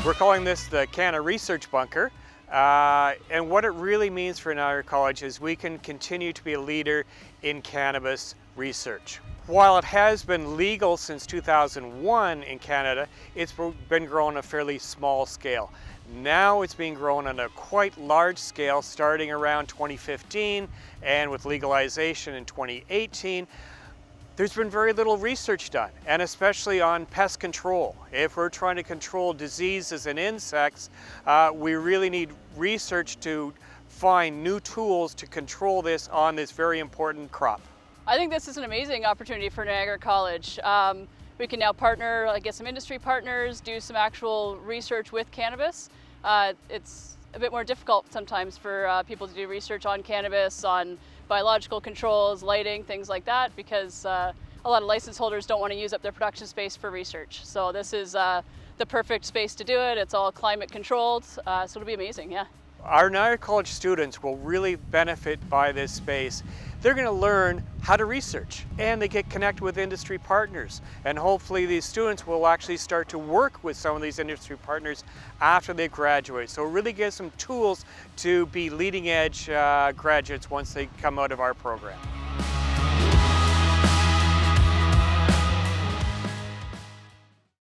We're calling this the CannaResearchBunker, and what it really means for Niagara College is we can continue to be a leader in cannabis research. While it has been legal since 2001 in Canada, it's been grown on a fairly small scale. Now it's being grown on a quite large scale starting around 2015, and with legalization in 2018. There's been very little research done, and especially on pest control. If we're trying to control diseases and insects, we really need research to find new tools to control this on this very important crop. I think this is an amazing opportunity for Niagara College. We can now partner, get some industry partners, do some actual research with cannabis. It's a bit more difficult sometimes for people to do research on cannabis, on biological controls, lighting, things like that, because a lot of license holders don't want to use up their production space for research. So this is the perfect space to do it. It's all climate controlled, so it'll be amazing, yeah. Our Niagara College students will really benefit by this space. They're going to learn how to research, and they get connected with industry partners. And hopefully these students will actually start to work with some of these industry partners after they graduate. So it really gives them tools to be leading edge graduates once they come out of our program.